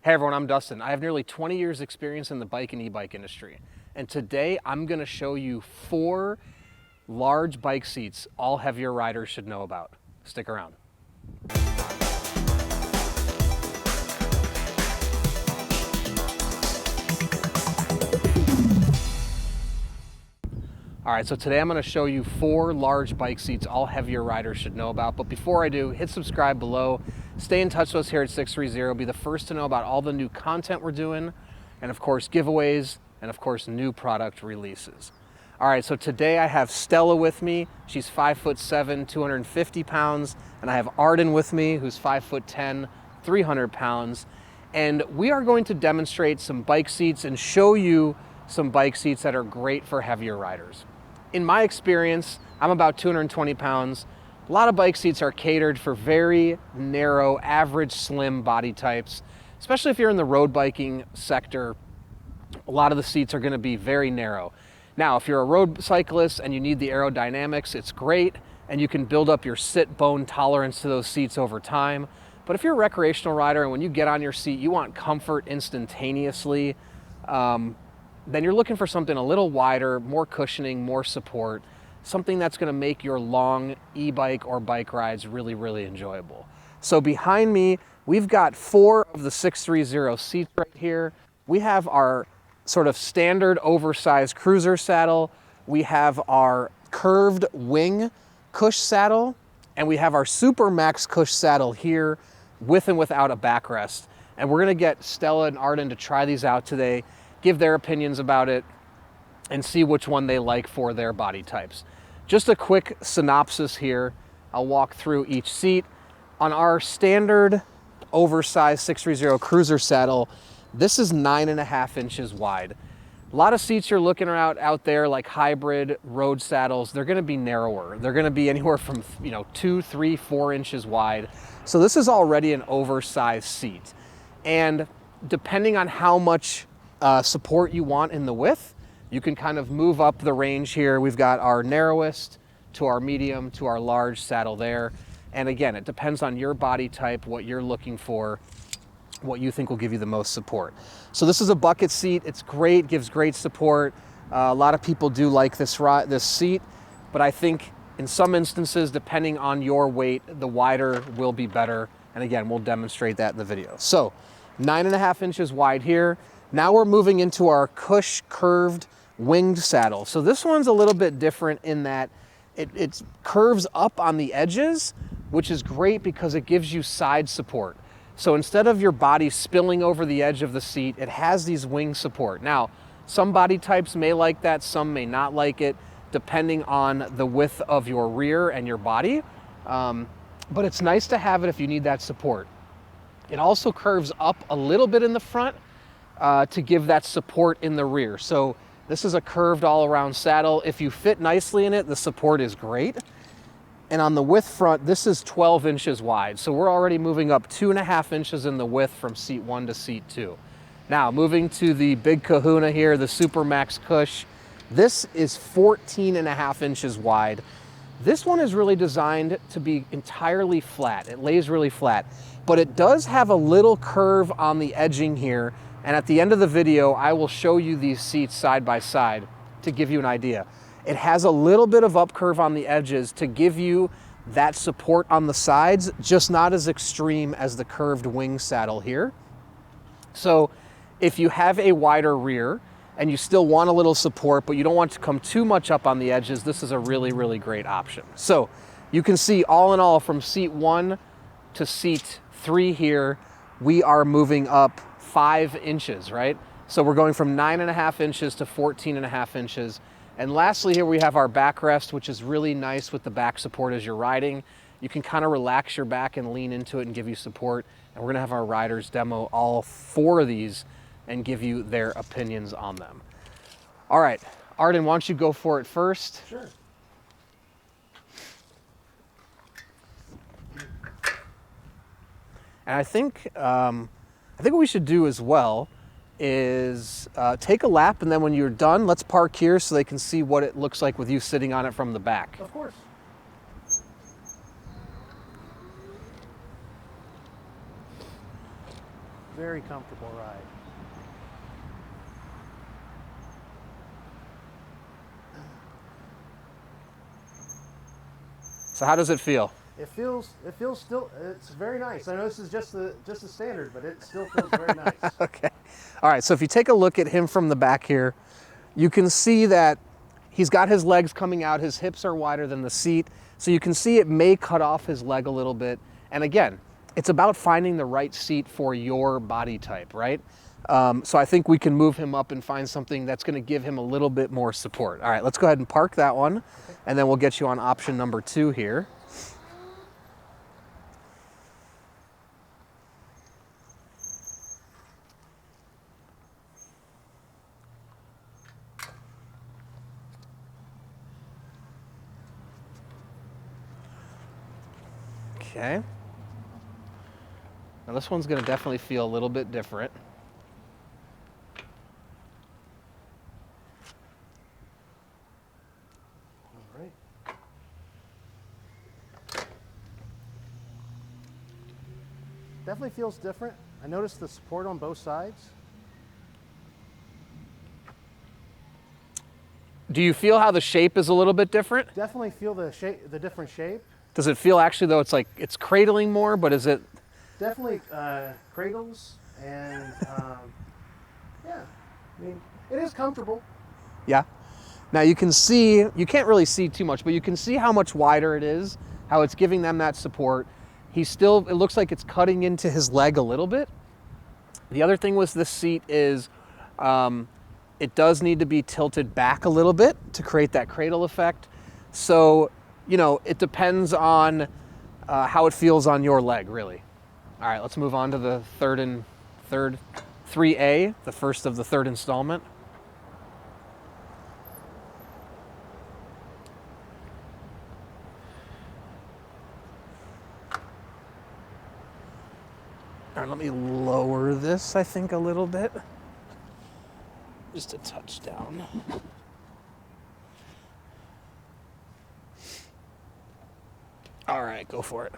Hey everyone, I'm Dustin. I have nearly 20 years experience in the bike and e-bike industry. And today I'm gonna show you 4 large bike seats all heavier riders should know about. Stick around. All right, so today I'm gonna show you 4 large bike seats all heavier riders should know about. But before I do, hit subscribe below. Stay in touch with us here at 630. Be the first to know about all the new content we're doing, and of course giveaways, and of course new product releases. All right, so today I have Stella with me. She's 5'7", 250 pounds, and I have Arden with me, who's 5'10", 300 pounds. And we are going to demonstrate some bike seats and show you some bike seats that are great for heavier riders. In my experience, I'm about 220 pounds. A lot of bike seats are catered for very narrow, average, slim body types, especially if you're in the road biking sector. A lot of the seats are gonna be very narrow. Now, if you're a road cyclist and you need the aerodynamics, it's great, and you can build up your sit bone tolerance to those seats over time. But if you're a recreational rider and when you get on your seat, you want comfort instantaneously, then you're looking for something a little wider, more cushioning, more support, something that's gonna make your long e-bike or bike rides really, really enjoyable. So behind me, we've got 4 of the 630 seats right here. We have our sort of standard oversized cruiser saddle. We have our curved wing cush saddle, and we have our Super Max cush saddle here with and without a backrest. And we're gonna get Stella and Arden to try these out today, give their opinions about it, and see which one they like for their body types. Just a quick synopsis here. I'll walk through each seat. On our standard oversized 630 cruiser saddle, this is 9.5 inches wide. A lot of seats you're looking at out there, like hybrid road saddles, they're gonna be narrower. They're gonna be anywhere from 2, 3, 4 inches wide. So this is already an oversized seat. And depending on how much support you want in the width, you can kind of move up the range here. We've got our narrowest to our medium to our large saddle there. And again, it depends on your body type, what you're looking for, what you think will give you the most support. So this is a bucket seat. It's great, gives great support. A lot of people do like this seat, but I think in some instances, depending on your weight, the wider will be better. And again, we'll demonstrate that in the video. So 9.5 inches wide here. Now we're moving into our cush curved winged saddle. So this one's a little bit different in that it curves up on the edges, which is great because it gives you side support. So instead of your body spilling over the edge of the seat, it has these wing support. Now, some body types may like that, some may not like it, depending on the width of your rear and your body. But it's nice to have it if you need that support. It also curves up a little bit in the front to give that support in the rear. So this is a curved all-around saddle. If you fit nicely in it, the support is great. And on the width front, this is 12 inches wide. So we're already moving up 2.5 inches in the width from seat 1 to seat 2. Now, moving to the big kahuna here, the Super Max Cush. This is 14.5 inches wide. This one is really designed to be entirely flat. It lays really flat, but it does have a little curve on the edging here. And at the end of the video, I will show you these seats side by side to give you an idea. It has a little bit of up curve on the edges to give you that support on the sides, just not as extreme as the curved wing saddle here. So if you have a wider rear and you still want a little support, but you don't want to come too much up on the edges, this is a really, really great option. So you can see all in all, from seat 1 to seat 3 here, we are moving up 5 inches, right? So we're going from 9.5 inches to 14.5 inches. And lastly, here we have our backrest, which is really nice with the back support as you're riding. You can kind of relax your back and lean into it and give you support. And we're gonna have our riders demo all 4 of these and give you their opinions on them. All right, Arden, why don't you go for it first? Sure. And I think what we should do as well is take a lap, and then when you're done, let's park here so they can see what it looks like with you sitting on it from the back. Of course. very comfortable ride. So how does it feel? It feels still, it's very nice. I know this is just the standard, but it still feels very nice. Okay. All right, so if you take a look at him from the back here, you can see that he's got his legs coming out, his hips are wider than the seat, so you can see it may cut off his leg a little bit. And again, it's about finding the right seat for your body type, right? So I think we can move him up and find something that's gonna give him a little bit more support. All right, let's go ahead and park that one, and then we'll get you on option number 2 here. Okay. Now this one's gonna definitely feel a little bit different. All right. Definitely feels different. I noticed the support on both sides. Do you feel how the shape is a little bit different? Definitely feel the shape, the different shape. Does it feel actually though it's like it's cradling more, but is it? Definitely cradles and yeah, I mean it is comfortable. Yeah. Now you can see, you can't really see too much, but you can see how much wider it is, how it's giving them that support. He's still, it looks like it's cutting into his leg a little bit. The other thing with this seat is it does need to be tilted back a little bit to create that cradle effect. So, you know, it depends on how it feels on your leg, really. All right, let's move on to the third 3A, the first of the third installment. All right, let me lower this, I think, a little bit. Just a touch down. All right, go for it.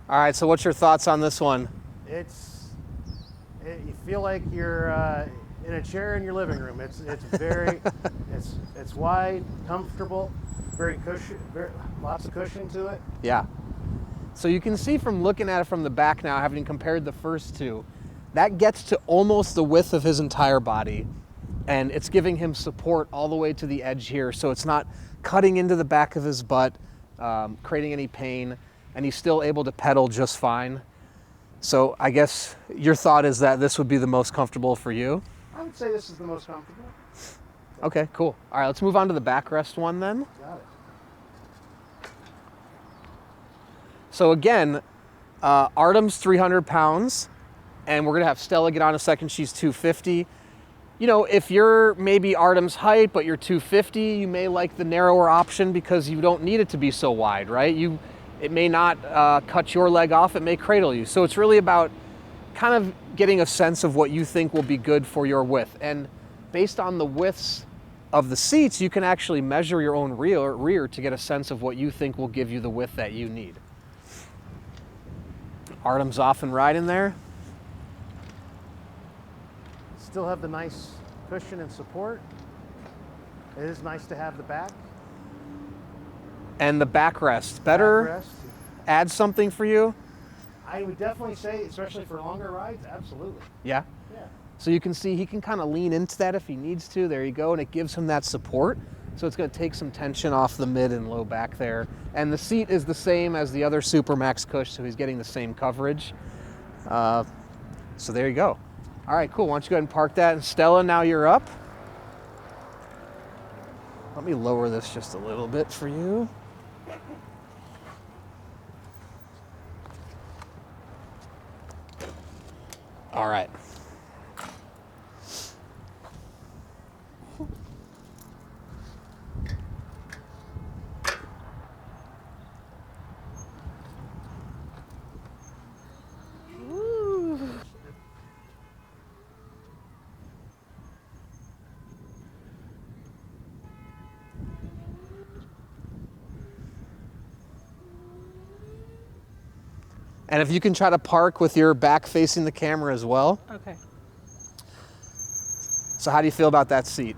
All right, so what's your thoughts on this one? You feel like you're in a chair in your living room. It's very it's wide, comfortable, very cushion, lots of cushion to it. Yeah. So you can see from looking at it from the back now, having compared the first two, that gets to almost the width of his entire body, and it's giving him support all the way to the edge here, so it's not cutting into the back of his butt, creating any pain, and he's still able to pedal just fine. So I guess your thought is that this would be the most comfortable for you? I would say this is the most comfortable. Okay, cool. All right, let's move on to the backrest one then. Got it. So again, Artem's 300 pounds, and we're gonna have Stella get on in a second, she's 250. You know, if you're maybe Artem's height, but you're 250, you may like the narrower option because you don't need it to be so wide, right? It may not cut your leg off, it may cradle you. So it's really about kind of getting a sense of what you think will be good for your width. And based on the widths of the seats, you can actually measure your own rear to get a sense of what you think will give you the width that you need. Artem's off and riding there. Still have the nice cushion and support. It is nice to have the back. And the backrest, better? Backrest. Add something for you? I would definitely say, especially for longer rides, absolutely. Yeah? Yeah. So you can see he can kind of lean into that if he needs to. There you go, and it gives him that support. So it's going to take some tension off the mid and low back there. And the seat is the same as the other Supermax Cush, so he's getting the same coverage. So there you go. All right, cool. Why don't you go ahead and park that. And Stella, now you're up. Let me lower this just a little bit for you. All right. And if you can try to park with your back facing the camera as well. Okay. So how do you feel about that seat?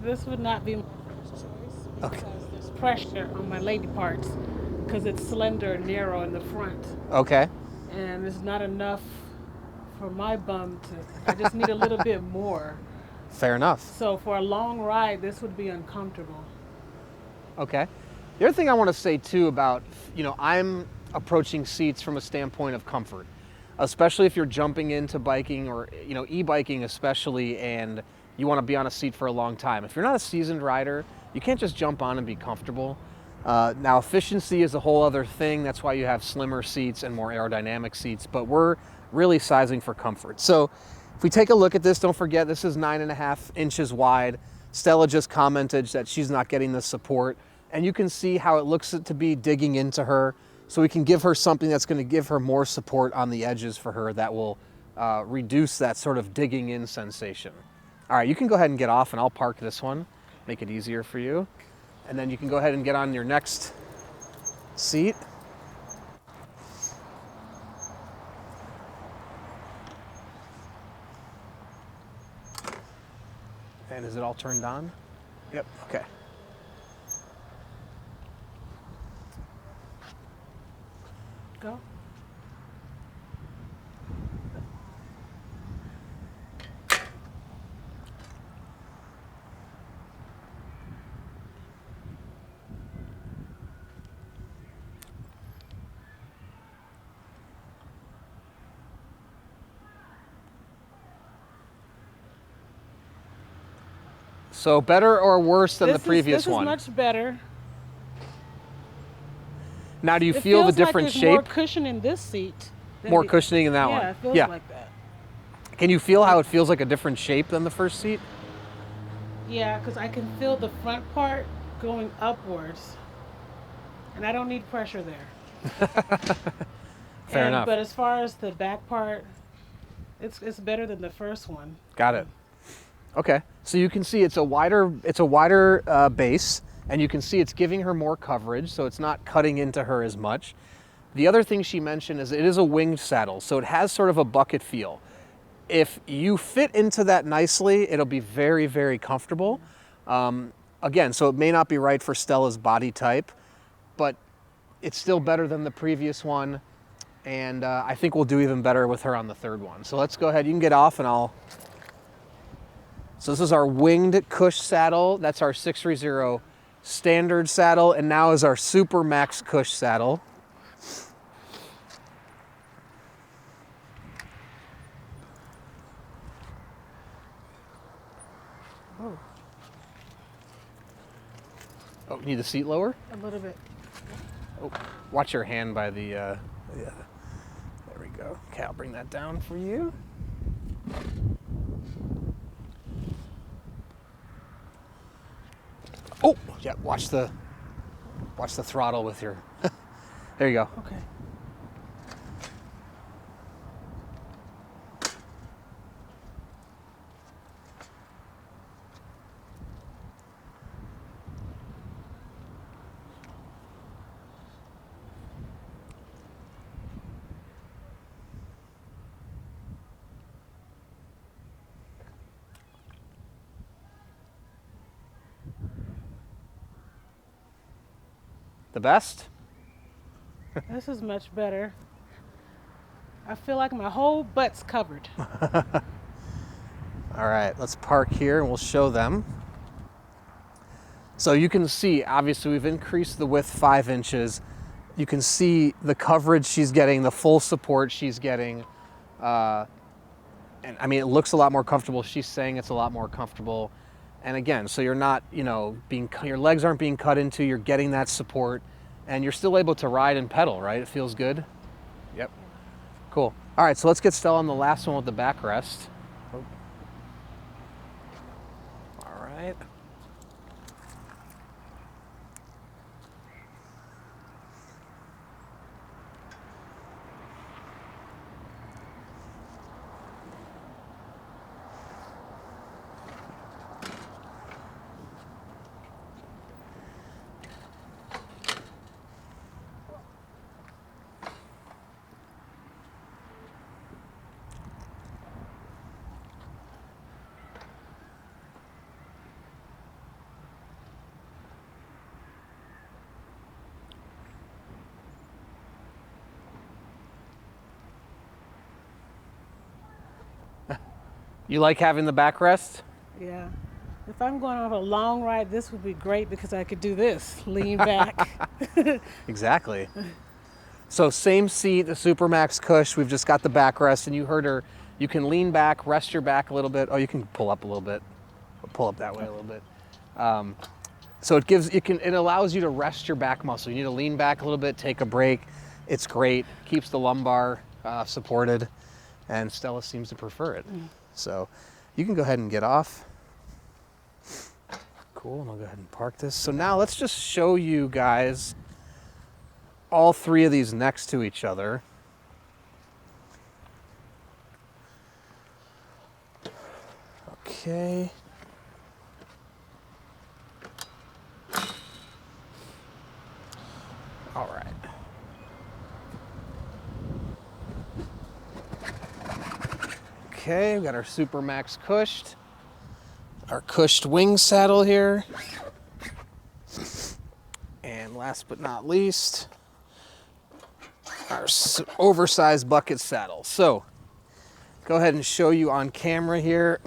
This would not be my first choice because there's pressure on my lady parts because it's slender and narrow in the front. Okay. And it's not enough for my bum to, I just need a little bit more. Fair enough. So for a long ride, this would be uncomfortable. Okay. The other thing I want to say too about, I'm approaching seats from a standpoint of comfort, especially if you're jumping into biking or, e-biking especially, and you want to be on a seat for a long time. If you're not a seasoned rider, you can't just jump on and be comfortable. Now, efficiency is a whole other thing. That's why you have slimmer seats and more aerodynamic seats, but we're really sizing for comfort. So if we take a look at this, don't forget this is 9.5 inches wide. Stella just commented that she's not getting the support, and you can see how it looks to be digging into her. So we can give her something that's going to give her more support on the edges for her that will reduce that sort of digging in sensation. All right, you can go ahead and get off and I'll park this one, make it easier for you. And then you can go ahead and get on your next seat. And is it all turned on? Yep, okay. Go. So better or worse than the previous this one? This is much better. Now, do you It feel the feels like different there's shape? more cushion in this seat. More cushioning in that one? Yeah, it feels like that. Can you feel how it feels like a different shape than the first seat? Yeah, because I can feel the front part going upwards. And I don't need pressure there. Fair enough. But as far as the back part, it's better than the first one. Got it. Okay, so you can see it's a wider base, and you can see it's giving her more coverage, so it's not cutting into her as much. The other thing she mentioned is it is a winged saddle, so it has sort of a bucket feel. If you fit into that nicely, it'll be very, very comfortable. Again, so it may not be right for Stella's body type, but it's still better than the previous one, and I think we'll do even better with her on the third one. So let's go ahead, you can get off and So this is our winged cush saddle. That's our 630 standard saddle, and now is our Super Max cush saddle. Oh, you need the seat lower? A little bit. Oh, watch your hand by the, yeah. There we go. Okay, I'll bring that down for you. Oh, yeah, watch the throttle with your, there you go. Okay. The best? This is much better. I feel like my whole butt's covered. All right, let's park here and we'll show them. So you can see, obviously we've increased the width 5 inches. You can see the coverage she's getting, the full support she's getting. And I mean, it looks a lot more comfortable. She's saying it's a lot more comfortable. And again, so you're not, your legs aren't being cut into, you're getting that support, and you're still able to ride and pedal, right? It feels good? Yep. Cool. All right, so let's get Stella on the last one with the backrest. All right. You like having the backrest? Yeah. If I'm going on a long ride, this would be great because I could do this, lean back. Exactly. So same seat, the Supermax cush. We've just got the backrest, and you heard her. You can lean back, rest your back a little bit. Oh, you can pull up a little bit. Pull up that way a little bit. So it allows you to rest your back muscle. You need to lean back a little bit, take a break. It's great. Keeps the lumbar supported, and Stella seems to prefer it. So you can go ahead and get off. Cool, and I'll go ahead and park this. So now let's just show you guys all three of these next to each other. Okay. All right. Okay, we got our Supermax cushed. Our cushed wing saddle here. And last but not least, our oversized bucket saddle. So, go ahead and show you on camera here.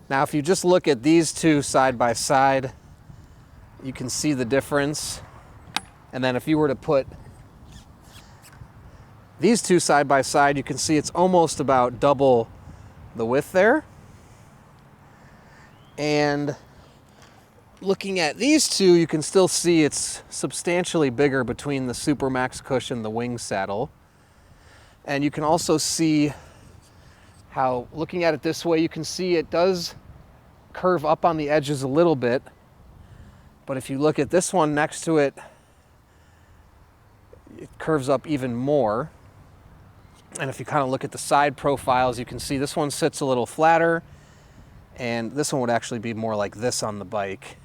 Now, if you just look at these two side by side, you can see the difference. And then if you were to put these two side by side, you can see it's almost about double the width there. And looking at these two, you can still see it's substantially bigger between the Supermax cushion and the wing saddle. And you can also see how, looking at it this way, you can see it does curve up on the edges a little bit. But if you look at this one next to it, it curves up even more. And if you kind of look at the side profiles, you can see this one sits a little flatter, and this one would actually be more like this on the bike.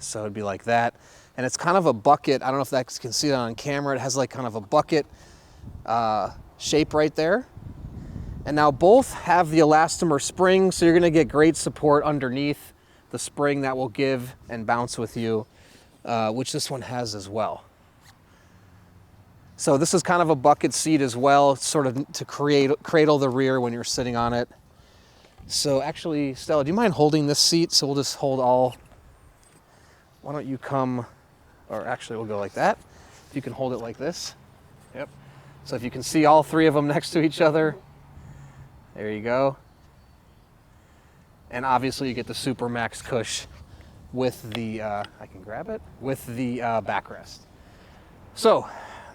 So it'd be like that. And it's kind of a bucket. I don't know if you can see that on camera. It has like kind of a bucket shape right there. And now both have the elastomer spring, so you're gonna get great support underneath the spring that will give and bounce with you, which this one has as well. So this is kind of a bucket seat as well, sort of to cradle the rear when you're sitting on it. So actually, Stella, do you mind holding this seat? So we'll just hold all. Why don't you come, or actually we'll go like that. If you can hold it like this. Yep. So if you can see all three of them next to each other, there you go. And obviously you get the Supermax cush with the, I can grab it, with the backrest. So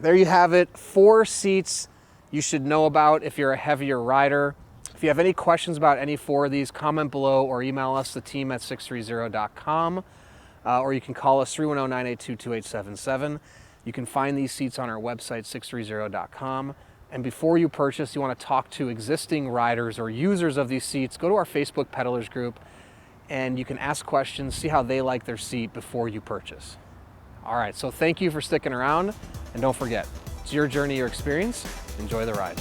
there you have it, 4 seats you should know about if you're a heavier rider. If you have any questions about any 4 of these, comment below or email us, the team at sixthreezero.com, or you can call us 310-982-2877. You can find these seats on our website, sixthreezero.com. And before you purchase, you want to talk to existing riders or users of these seats, go to our Facebook Peddlers group, and you can ask questions, see how they like their seat before you purchase. All right, so thank you for sticking around, and don't forget, it's your journey, your experience. Enjoy the ride.